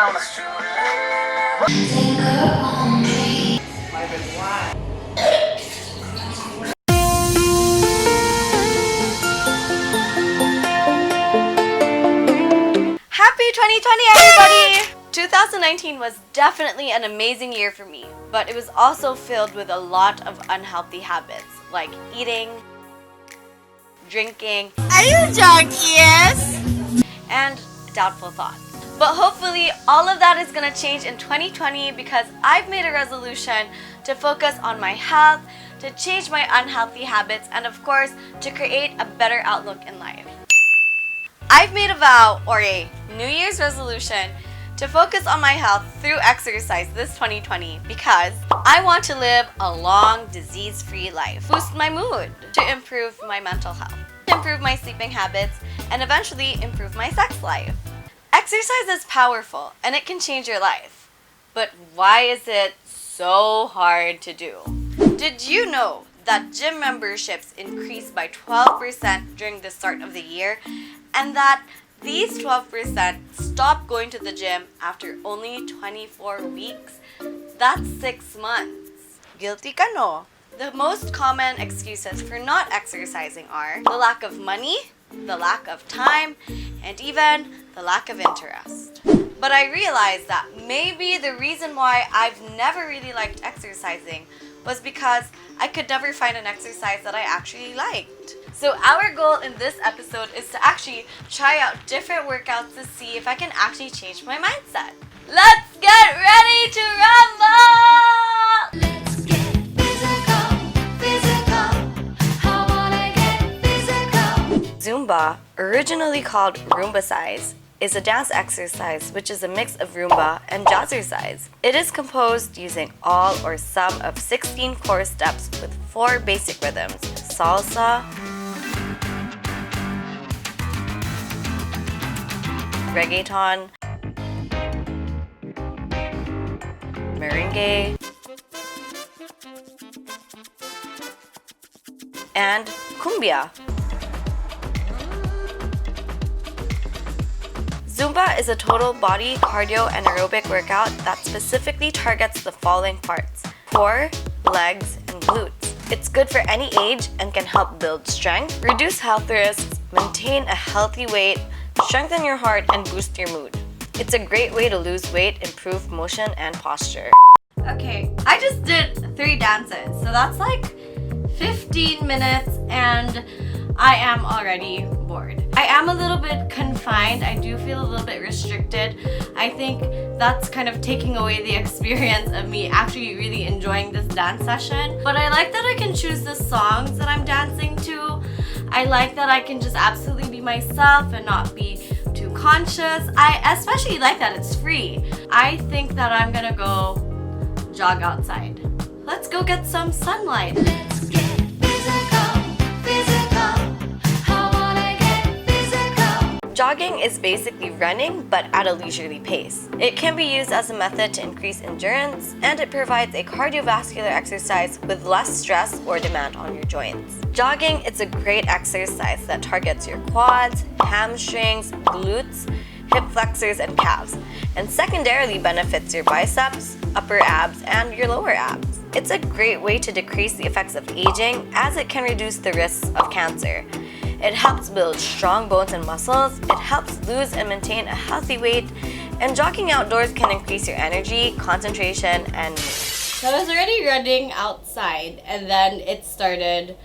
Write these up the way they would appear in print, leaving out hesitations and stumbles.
down. Happy 2020, everybody! 2019 was definitely an amazing year for me, but it was also filled with a lot of unhealthy habits like eating, drinking, Are you junkies? and doubtful thoughts. But hopefully all of that is gonna change in 2020 because I've made a resolution to focus on my health, to change my unhealthy habits, and of course, to create a better outlook in life. I've made a vow or a New Year's resolution to focus on my health through exercise this 2020 because I want to live a long, disease-free life, boost my mood, to improve my mental health, improve my sleeping habits, and eventually improve my sex life. Exercise is powerful and it can change your life. But why is it so hard to do? Did you know that gym memberships increased by 12% during the start of the year and that these 12% stop going to the gym after only 24 weeks? That's 6 months. Guilty ka no? The most common excuses for not exercising are the lack of money, the lack of time, and even the lack of interest. But I realized that maybe the reason why I've never really liked exercising was because I could never find an exercise that I actually liked. So our goal in this episode is to actually try out different workouts to see if I can actually change my mindset. Let's get ready to rumble! Let's get physical, physical. I wanna get physical. Zumba, originally called Roomba-size, is a dance exercise which is a mix of Roomba and Jazzercise. It is composed using all or some of 16 core steps with 4 basic rhythms: salsa, reggaeton, merengue, and cumbia. Zumba is a total body, cardio, and aerobic workout that specifically targets the following parts: core, legs, and glutes. It's good for any age and can help build strength, reduce health risks, maintain a healthy weight, strengthen your heart, and boost your mood. It's a great way to lose weight, improve motion, and posture. Okay, I just did 3 dances, so that's like 15 minutes and I am already bored. I am a little bit confined. I do feel a little bit restricted. I think that's kind of taking away the experience of me actually really enjoying this dance session. But I like that I can choose the songs that I'm dancing to. I like that I can just absolutely be myself and not be too conscious. I especially like that it's free. I think that I'm gonna go jog outside. Let's go get some sunlight. Let's get physical, physical. I wanna get physical. Jogging is basically running but at a leisurely pace. It can be used as a method to increase endurance and it provides a cardiovascular exercise with less stress or demand on your joints. Jogging is a great exercise that targets your quads, hamstrings, glutes, hip flexors, and calves, and secondarily benefits your biceps, upper abs, and your lower abs. It's a great way to decrease the effects of aging as it can reduce the risks of cancer. It helps build strong bones and muscles, it helps lose and maintain a healthy weight, and jogging outdoors can increase your energy, concentration, and mood. So I was already running outside and then it started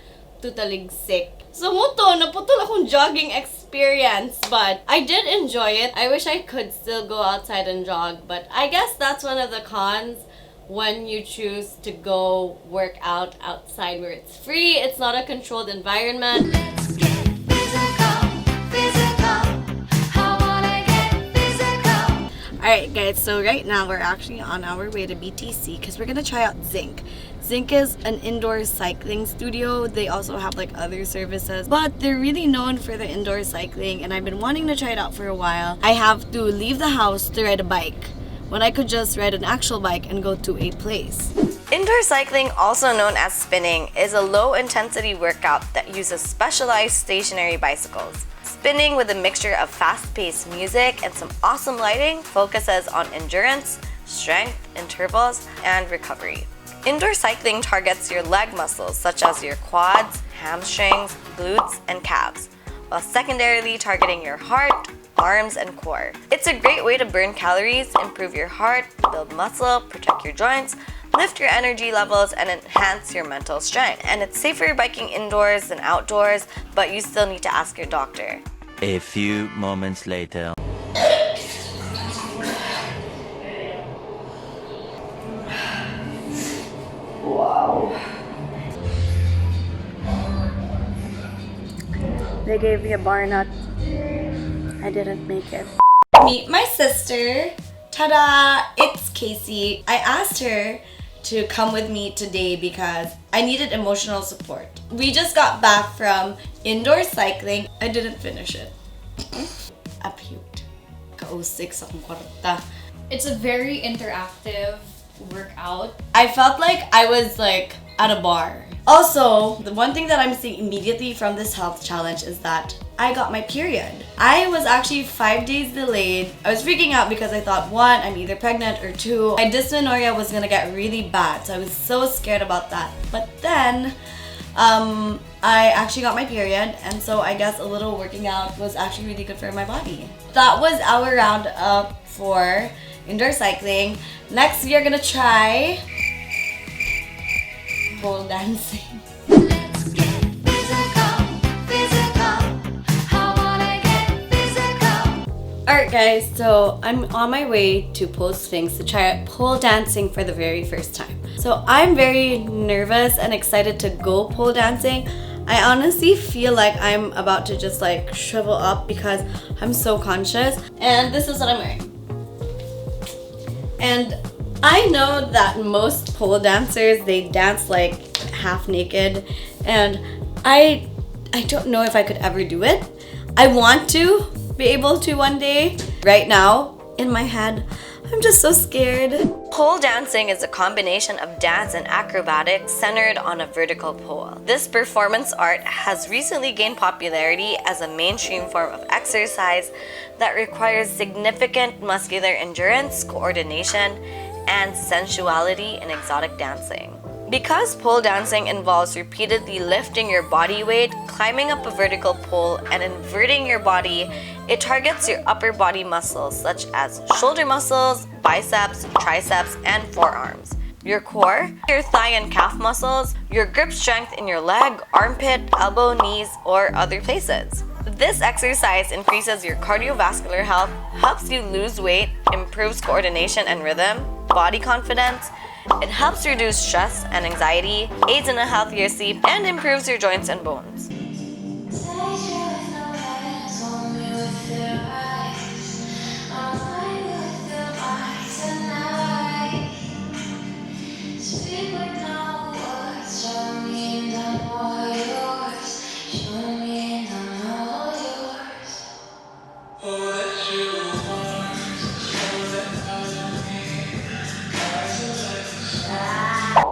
to taligsik. So muto, naputol akong jogging experience, but I did enjoy it. I wish I could still go outside and jog, but I guess that's one of the cons when you choose to go work out outside where it's free, it's not a controlled environment. Let's get physical, physical. I wanna get physical. Alright guys, so right now we're actually on our way to BTC because we're gonna try out Zinc. Zinc is an indoor cycling studio. They also have like other services, but they're really known for the indoor cycling and I've been wanting to try it out for a while. I have to leave the house to ride a bike when I could just ride an actual bike and go to a place. Indoor cycling, also known as spinning, is a low-intensity workout that uses specialized stationary bicycles. Spinning with a mixture of fast-paced music and some awesome lighting focuses on endurance, strength, intervals, and recovery. Indoor cycling targets your leg muscles such as your quads, hamstrings, glutes, and calves, while secondarily targeting your heart, arms, and core. It's a great way to burn calories, improve your heart, build muscle, protect your joints, lift your energy levels, and enhance your mental strength. And it's safer biking indoors than outdoors, but you still need to ask your doctor. A few moments later. They gave me a bar nut. I didn't make it. Meet my sister. Ta-da! It's Casey. I asked her to come with me today because I needed emotional support. We just got back from indoor cycling. I didn't finish it. I puked. Kausik sa akong kwarta. It's a very interactive workout. I felt like I was like at a bar. Also, the one thing that I'm seeing immediately from this health challenge is that I got my period. I was actually 5 days delayed. I was freaking out because I thought, one, I'm either pregnant, or two, my dysmenorrhea was gonna get really bad. So I was so scared about that. But then, I actually got my period, and so I guess a little working out was actually really good for my body. That was our roundup for indoor cycling. Next, we are gonna try pole dancing. Let's get physical, physical. I wanna get physical. Alright guys, so I'm on my way to Pole Sphinx to try out pole dancing for the very first time. So I'm very nervous and excited to go pole dancing. I honestly feel like I'm about to just like shrivel up because I'm so conscious. And this is what I'm wearing. And I know that most pole dancers, they dance like half naked, and I don't know if I could ever do it. I want to be able to one day. Right now, in my head, I'm just so scared. Pole dancing is a combination of dance and acrobatics centered on a vertical pole. This performance art has recently gained popularity as a mainstream form of exercise that requires significant muscular endurance, coordination, and sensuality in exotic dancing. Because pole dancing involves repeatedly lifting your body weight, climbing up a vertical pole, and inverting your body, it targets your upper body muscles such as shoulder muscles, biceps, triceps, and forearms, your core, your thigh and calf muscles, your grip strength in your leg, armpit, elbow, knees, or other places. This exercise increases your cardiovascular health, helps you lose weight, improves coordination and rhythm, body confidence. It helps reduce stress and anxiety, aids in a healthier sleep, and improves your joints and bones.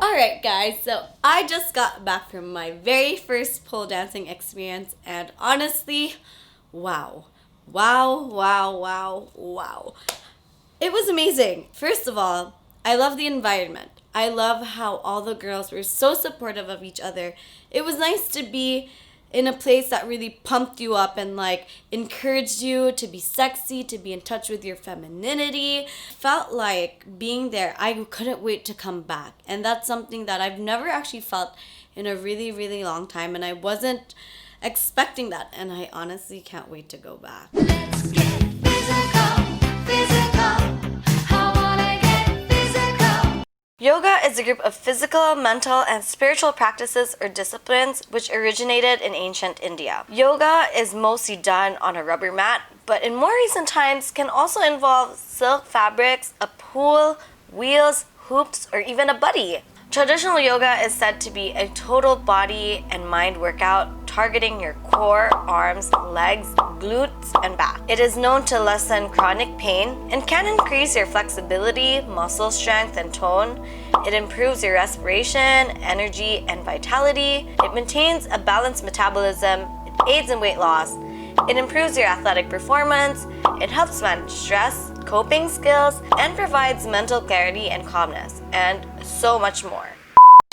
Alright guys, so I just got back from my very first pole dancing experience, and honestly, wow. It was amazing. First of all, I love the environment. I love how all the girls were so supportive of each other. It was nice to be in a place that really pumped you up and like encouraged you to be sexy, to be in touch with your femininity. Felt like being there, I couldn't wait to come back. And that's something that I've never actually felt in a really, really long time, and I wasn't expecting that, and I honestly can't wait to go back. Let's get physical, physical. I wanna get physical. Yoga is a group of physical, mental, and spiritual practices or disciplines which originated in ancient India. Yoga is mostly done on a rubber mat, but in more recent times can also involve silk fabrics, a pool, wheels, hoops, or even a buddy. Traditional yoga is said to be a total body and mind workout targeting your core, arms, legs, glutes, and back. It is known to lessen chronic pain and can increase your flexibility, muscle strength, and tone. It improves your respiration, energy, and vitality. It maintains a balanced metabolism. It aids in weight loss. It improves your athletic performance, it helps manage stress, coping skills, and provides mental clarity and calmness, and so much more.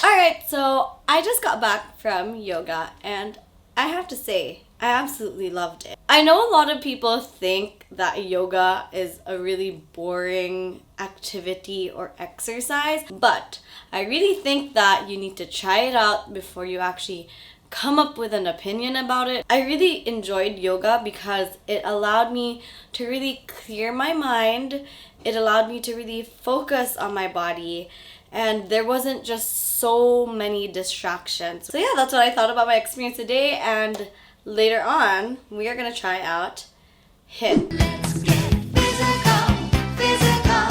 Alright, so I just got back from yoga and I have to say, I absolutely loved it. I know a lot of people think that yoga is a really boring activity or exercise, but I really think that you need to try it out before you actually come up with an opinion about it. I really enjoyed yoga because it allowed me to really clear my mind. It allowed me to really focus on my body, and there wasn't just so many distractions. So yeah, that's what I thought about my experience today, and later on, we are gonna try out HIIT. Let's get physical, physical.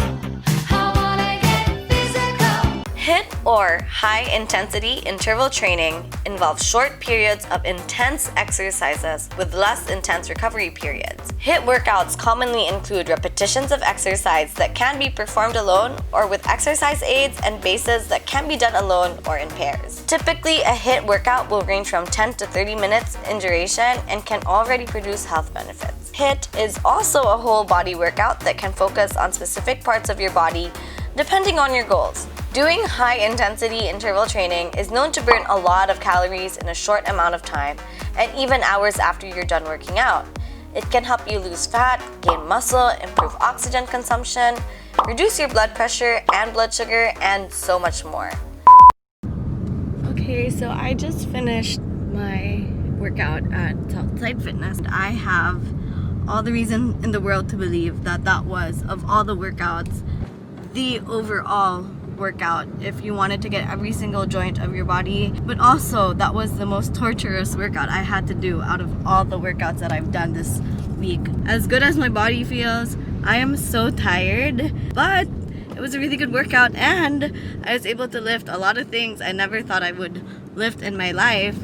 How wanna get physical? HIIT, or high intensity interval training, involves short periods of intense exercises with less intense recovery periods. HIIT workouts commonly include repetitions of exercise that can be performed alone or with exercise aids and bases that can be done alone or in pairs. Typically, a HIIT workout will range from 10 to 30 minutes in duration and can already produce health benefits. HIIT is also a whole body workout that can focus on specific parts of your body depending on your goals. Doing high-intensity interval training is known to burn a lot of calories in a short amount of time, and even hours after you're done working out. It can help you lose fat, gain muscle, improve oxygen consumption, reduce your blood pressure and blood sugar, and so much more. Okay, so I just finished my workout at Southside Fitness. I have all the reason in the world to believe that that was, of all the workouts, the overall workout if you wanted to get every single joint of your body, but also that was the most torturous workout I had to do out of all the workouts that I've done this week. As good as my body feels, I am so tired, but it was a really good workout and I was able to lift a lot of things I never thought I would lift in my life,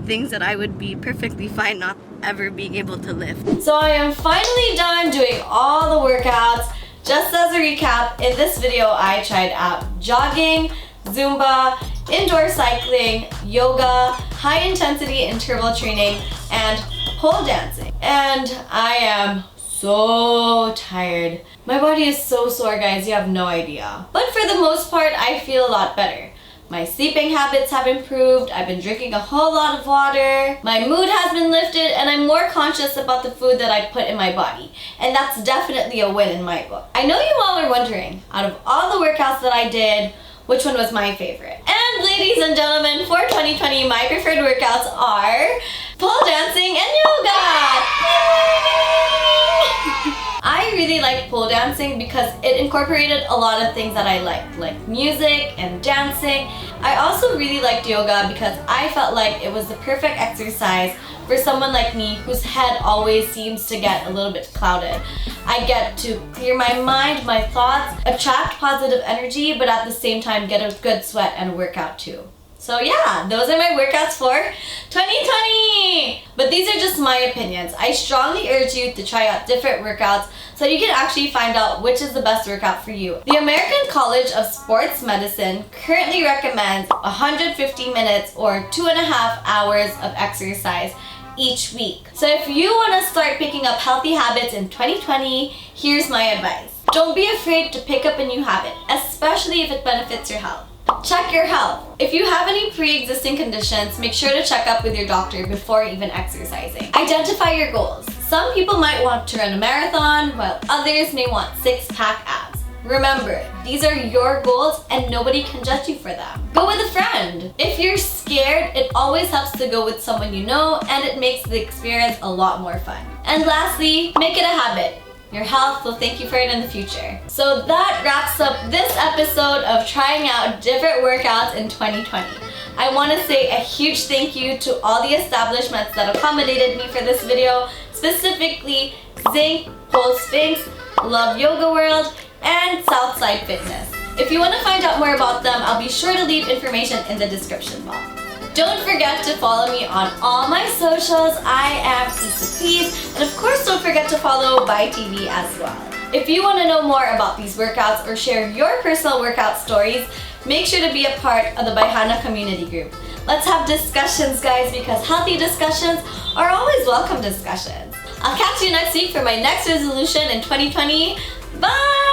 things that I would be perfectly fine not ever being able to lift. So I am finally done doing all the workouts. Just as a recap, in this video I tried out jogging, Zumba, indoor cycling, yoga, high intensity interval training, and pole dancing. And I am so tired. My body is so sore, guys, you have no idea. But for the most part, I feel a lot better. My sleeping habits have improved, I've been drinking a whole lot of water, my mood has been lifted, and I'm more conscious about the food that I put in my body. And that's definitely a win in my book. I know you all are wondering, out of all the workouts that I did, which one was my favorite? And ladies and gentlemen, for 2020, my preferred workouts are pole dancing and yoga! I really like pole dancing because it incorporated a lot of things that I liked, like music and dancing. I also really liked yoga because I felt like it was the perfect exercise for someone like me whose head always seems to get a little bit clouded. I get to clear my mind, my thoughts, attract positive energy, but at the same time get a good sweat and workout too. So yeah, those are my workouts for 2020! But these are just my opinions. I strongly urge you to try out different workouts so you can actually find out which is the best workout for you. The American College of Sports Medicine currently recommends 150 minutes or 2.5 hours of exercise each week. So if you want to start picking up healthy habits in 2020, here's my advice. Don't be afraid to pick up a new habit, especially if it benefits your health. Check your health. If you have any pre-existing conditions, make sure to check up with your doctor before even exercising. Identify your goals. Some people might want to run a marathon, while others may want six-pack abs. Remember, these are your goals and nobody can judge you for them. Go with a friend. If you're scared, it always helps to go with someone you know and it makes the experience a lot more fun. And lastly, make it a habit. Your health will thank you for it in the future. So that wraps up this episode of trying out different workouts in 2020. I want to say a huge thank you to all the establishments that accommodated me for this video, specifically Zinc, Pole Sphinx, Love Yoga World, and Southside Fitness. If you want to find out more about them, I'll be sure to leave information in the description box. Don't forget to follow me on all my socials. I am Issa Please, and of course don't forget to follow By TV as well. If you want to know more about these workouts or share your personal workout stories, make sure to be a part of the Baihana community group. Let's have discussions, guys, because healthy discussions are always welcome discussions. I'll catch you next week for my next resolution in 2020. Bye!